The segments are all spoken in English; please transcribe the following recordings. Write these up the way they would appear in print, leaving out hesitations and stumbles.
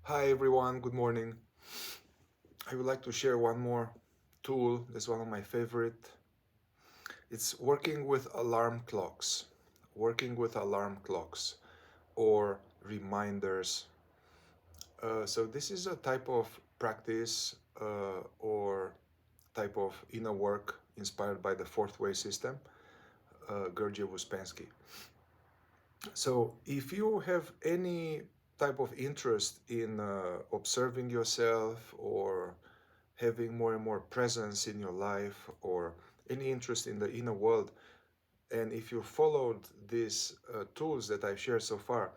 Hi everyone, good morning. I would like to share one more tool. That's one of my favorite. It's working with alarm clocks. Working with alarm clocks or reminders. So this is a type of practice or type of inner work inspired by the fourth way system, Gurdjieff Uspansky. So if you have any type of interest in observing yourself or having more and more presence in your life or any interest in the inner world, and if you followed these tools that I've shared so far,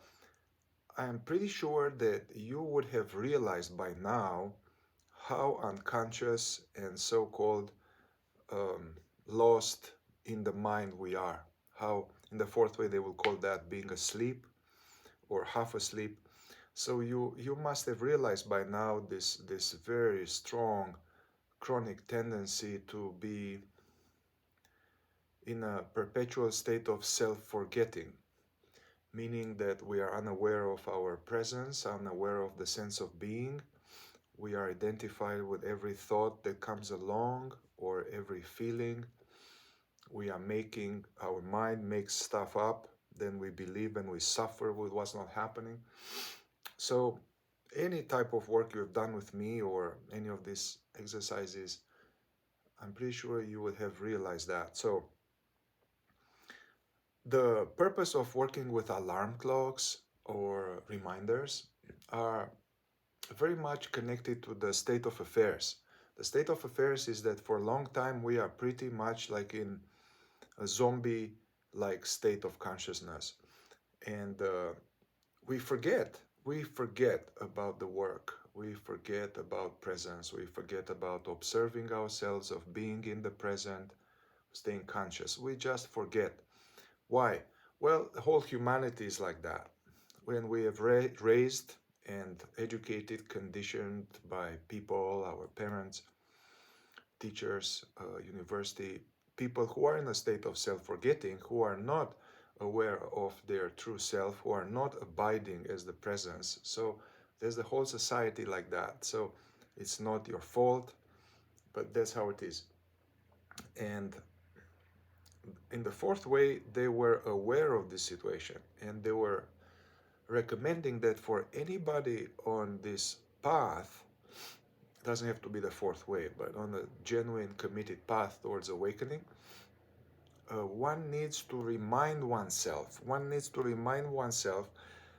I'm pretty sure that you would have realized by now how unconscious and so-called um, lost in the mind we are. How in the fourth way they will call that being asleep or half asleep. So you must have realized by now this very strong chronic tendency to be in a perpetual state of self-forgetting, meaning that we are unaware of our presence, unaware of the sense of being. We are identified with every thought that comes along or every feeling. We are making, our mind makes stuff up, then we believe and we suffer with what's not happening. So any type of work you've done with me or any of these exercises, I'm pretty sure you would have realized that. So the purpose of working with alarm clocks or reminders are very much connected to the state of affairs. The state of affairs is that for a long time we are pretty much like in a zombie like state of consciousness. And we forget about the work. We forget about presence. We forget about observing ourselves, of being in the present, staying conscious. We just forget. Why? Well, the whole humanity is like that. When we have raised and educated, conditioned by people, our parents, teachers, university, people who are in a state of self-forgetting, who are not aware of their true self, who are not abiding as the presence. So there's the whole society like that. So it's not your fault, but that's how it is. And in the fourth way, they were aware of this situation and they were recommending that for anybody on this path, doesn't have to be the fourth way, but on a genuine committed path towards awakening, one needs to remind oneself. One needs to remind oneself.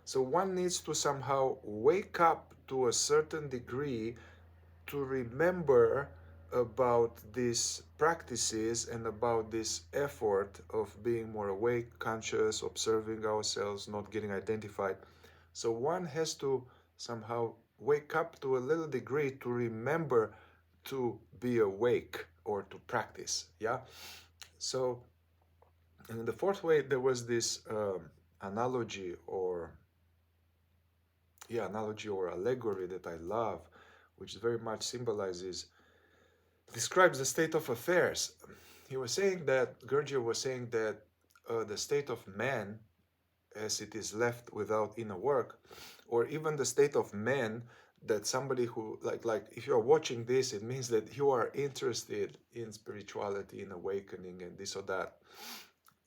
So one needs to somehow wake up to a certain degree to remember about these practices and about this effort of being more awake, conscious, observing ourselves, not getting identified. So one has to somehow wake up to a little degree to remember to be awake or to practice. Yeah. So in the fourth way, there was this analogy or analogy or allegory that I love, which very much symbolizes, describes the state of affairs. He was saying that, Gurdjieff was saying that the state of man, as it is left without inner work, or even the state of man, that somebody who, like if you are watching this, it means that you are interested in spirituality, in awakening, and this or that.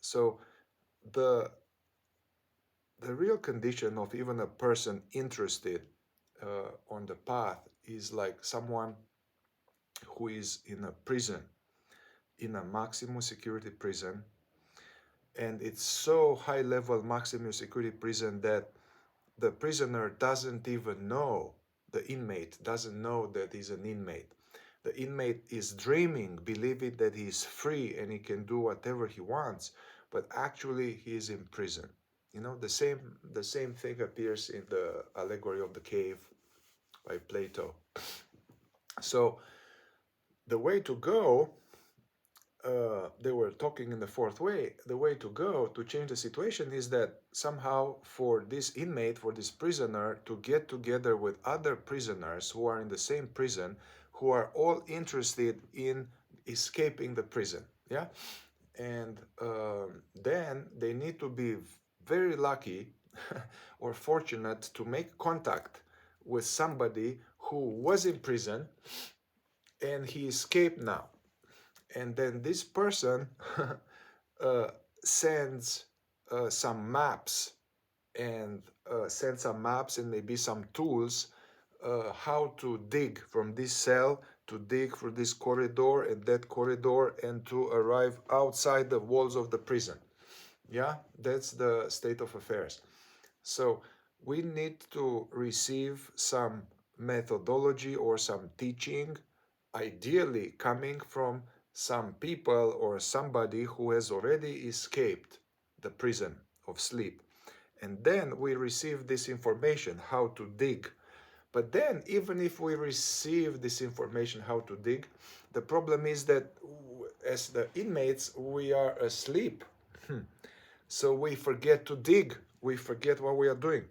So the the real condition of even a person interested on the path is like someone who is in a prison, in a maximum security prison, and it's so high level maximum security prison that the prisoner doesn't even know, the inmate doesn't know that he's an inmate. The inmate is dreaming, believing that he is free and he can do whatever he wants, but actually he is in prison. You know, the same thing appears in the allegory of the cave by Plato. So the way to go, they were talking in the fourth way, the way to go to change the situation is that somehow for this inmate, for this prisoner to get together with other prisoners who are in the same prison, who are all interested in escaping the prison. Yeah. And then they need to be very lucky or fortunate to make contact with somebody who was in prison and he escaped now. And then this person uh, sends some maps and and maybe some tools how to dig from this cell, to dig through this corridor and that corridor, and to arrive outside the walls of the prison. Yeah, that's the state of affairs. So we need to receive some methodology or some teaching, ideally coming from some people or somebody who has already escaped the prison of sleep. And then we receive this information how to dig. But then, even if we receive this information how to dig, the problem is that as the inmates, we are asleep. So we forget to dig, we forget what we are doing.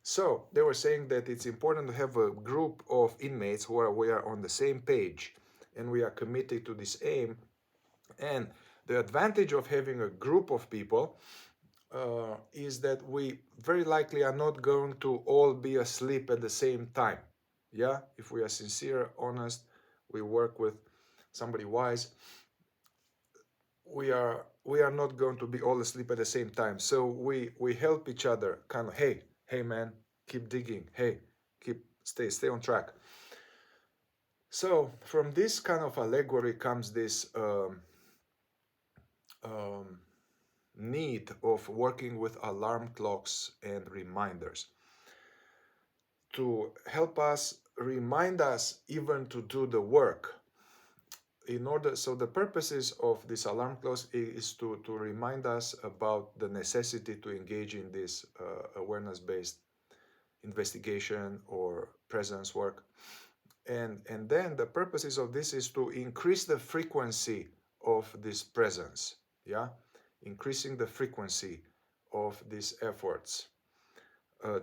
So they were saying that it's important to have a group of inmates where we are on the same page and we are committed to this aim. And the advantage of having a group of people is that we very likely are not going to all be asleep at the same time. Yeah, if we are sincere, honest, we work with somebody wise, we are not going to be all asleep at the same time. So we help each other, kind of, hey man, keep digging, hey, stay on track. So from this kind of allegory comes this um, need of working with alarm clocks and reminders to help us, remind us even to do the work. So the purposes of this alarm clocks is to remind us about the necessity to engage in this awareness-based investigation or presence work. And then the purposes of this is to increase the frequency of this presence, yeah, increasing the frequency of these efforts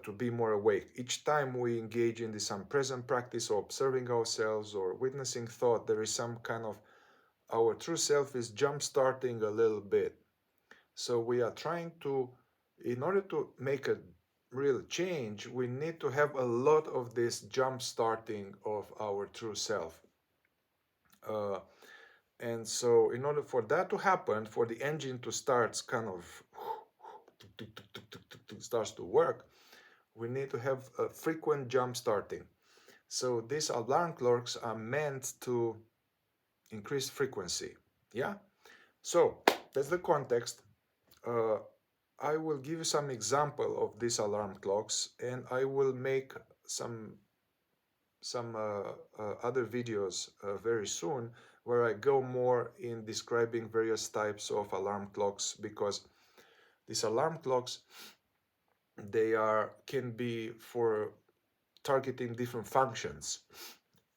to be more awake. Each time we engage in this present practice or observing ourselves or witnessing thought, there is some kind of, our true self is jump starting a little bit. So we are trying to, in order to make a real change, we need to have a lot of this jump starting of our true self. And so in order for that to happen, for the engine to start kind of starts to work, we need to have a frequent jump starting. So these alarm clocks are meant to increase frequency. Yeah. So that's the context. I will give you some example of these alarm clocks, and I will make some other videos very soon where I go more in describing various types of alarm clocks, because these alarm clocks, they can be for targeting different functions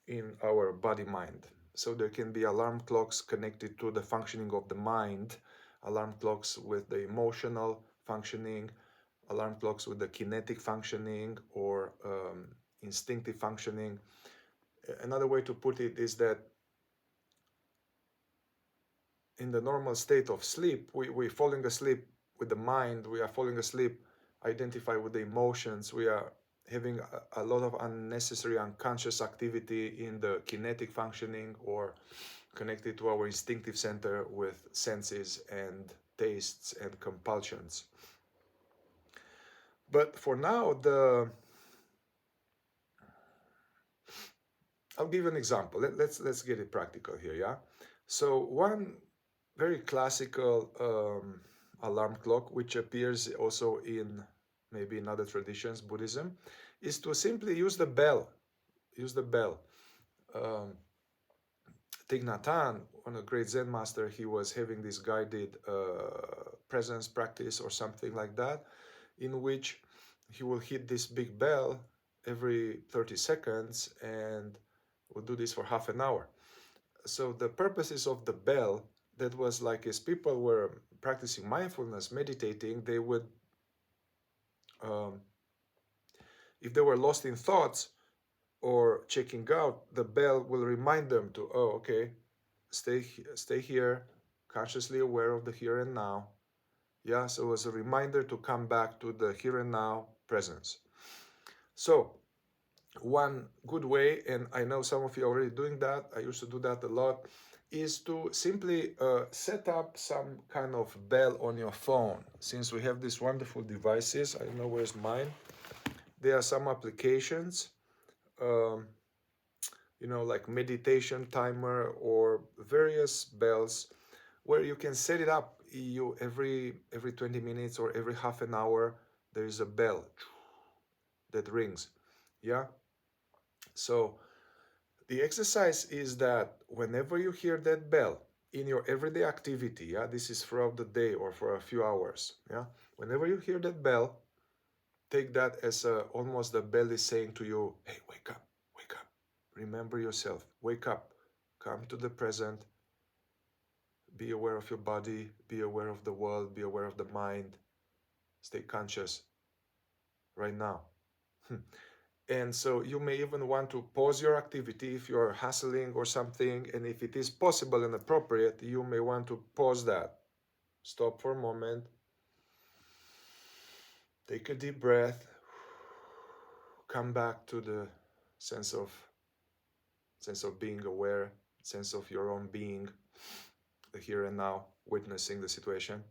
in our body mind. So there can be alarm clocks connected to the functioning of the mind, alarm clocks with the emotional functioning, alarm clocks with the kinetic functioning or instinctive functioning. Another way to put it is that in the normal state of sleep, we're falling asleep with the mind, we are falling asleep, identify with the emotions, we are having a lot of unnecessary unconscious activity in the kinetic functioning or connected to our instinctive center with senses and tastes and compulsions. But for now, I'll give you an example. Let's get it practical here, yeah? So one very classical alarm clock, which appears also in maybe in other traditions, Buddhism, is to simply use the bell. Use the bell. Thich Nhat Hanh, one great Zen master, he was having this guided presence practice or something like that, in which he will hit this big bell every 30 seconds and will do this for half an hour. So the purposes of the bell, that was like as people were practicing mindfulness, meditating, they would, if they were lost in thoughts or checking out, the bell will remind them to, oh, okay, stay here, consciously aware of the here and now. Yeah, so as a reminder to come back to the here and now presence. So One good way, and I know some of you are already doing that, I used to do that a lot, is to simply set up some kind of bell on your phone. Since we have these wonderful devices, I don't know where's mine. There are some applications, um, like meditation timer or various bells where you can set it up. You every 20 minutes or every half an hour there is a bell that rings. Yeah. So the exercise is that whenever you hear that bell in your everyday activity, yeah, this is throughout the day or for a few hours, yeah, whenever you hear that bell, take that as almost the bell is saying to you, hey, wake up, remember yourself, wake up, come to the present, be aware of your body, be aware of the world, be aware of the mind, stay conscious right now. And so you may even want to pause your activity if you're hustling or something. And if it is possible and appropriate, you may want to pause that. Stop for a moment. Take a deep breath. Come back to the sense of being aware, sense of your own being, the here and now, witnessing the situation.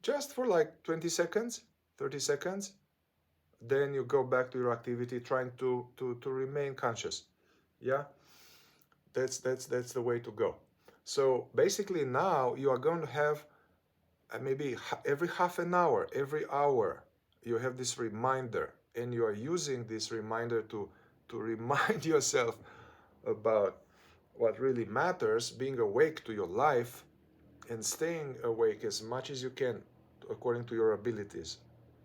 Just for like 20 seconds, 30 seconds. Then you go back to your activity, trying to remain conscious. Yeah, that's the way to go. So basically now you are going to have maybe every half an hour, every hour, you have this reminder, and you are using this reminder to remind yourself about what really matters, being awake to your life and staying awake as much as you can according to your abilities.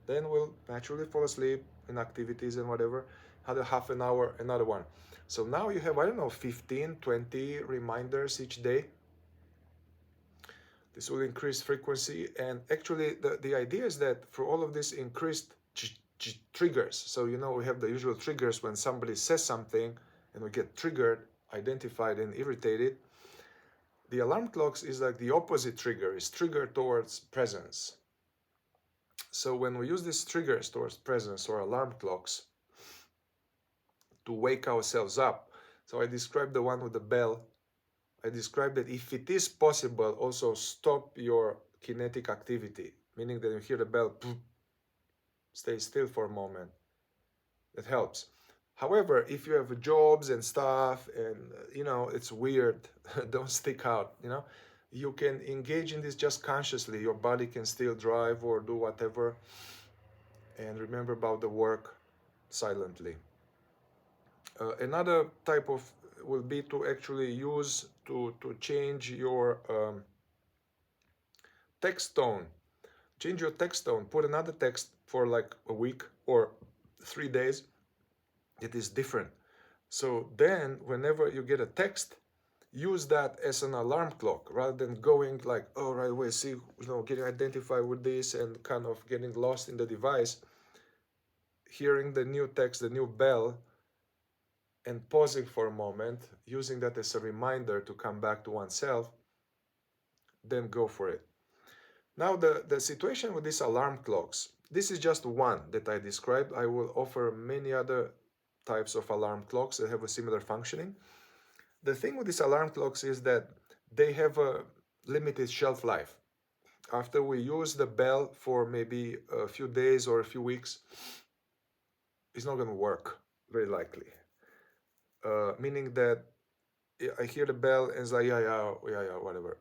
Then we'll naturally fall asleep in activities and whatever. Another half an hour, another one. So now you have, I don't know, 15, 20 reminders each day. This will increase frequency. And actually, the idea is that for all of this increased triggers, so we have the usual triggers when somebody says something and we get triggered, identified, and irritated. The alarm clocks is like the opposite trigger, is trigger towards presence. So when we use these triggers towards presence or alarm clocks to wake ourselves up, so I described the one with the bell. I described that if it is possible, also stop your kinetic activity, meaning that you hear the bell, stay still for a moment. It helps. However, if you have jobs and stuff and, it's weird, don't stick out, you can engage in this just consciously. Your body can still drive or do whatever. And remember about the work silently. Another type of will be to actually use to change your text tone. Change your text tone. Put another text for like a week or 3 days. It is different. So then whenever you get a text, use that as an alarm clock rather than going like, oh, right away, see, getting identified with this and kind of getting lost in the device. Hearing the new text, the new bell, and pausing for a moment, using that as a reminder to come back to oneself, then go for it. Now, the situation with these alarm clocks, this is just one that I described. I will offer many other types of alarm clocks that have a similar functioning. The thing with these alarm clocks is that they have a limited shelf life. After we use the bell for maybe a few days or a few weeks, it's not going to work, very likely. Meaning that I hear the bell and it's like, yeah, whatever.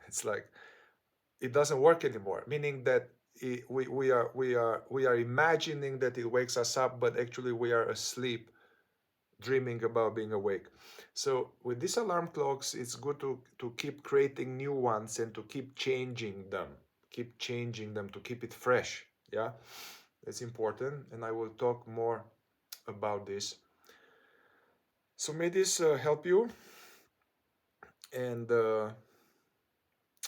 It's like, it doesn't work anymore, meaning that we are imagining that it wakes us up, but actually we are asleep, dreaming about being awake. So with these alarm clocks, it's good to keep creating new ones and to keep changing them to keep it fresh. Yeah, that's important, and I will talk more about this. So may this help you, and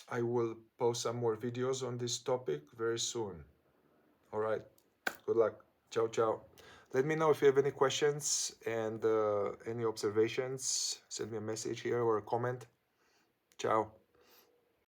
I will post some more videos on this topic very soon. All right, good luck. Ciao, ciao. Let me know if you have any questions and any observations. Send me a message here or a comment. Ciao.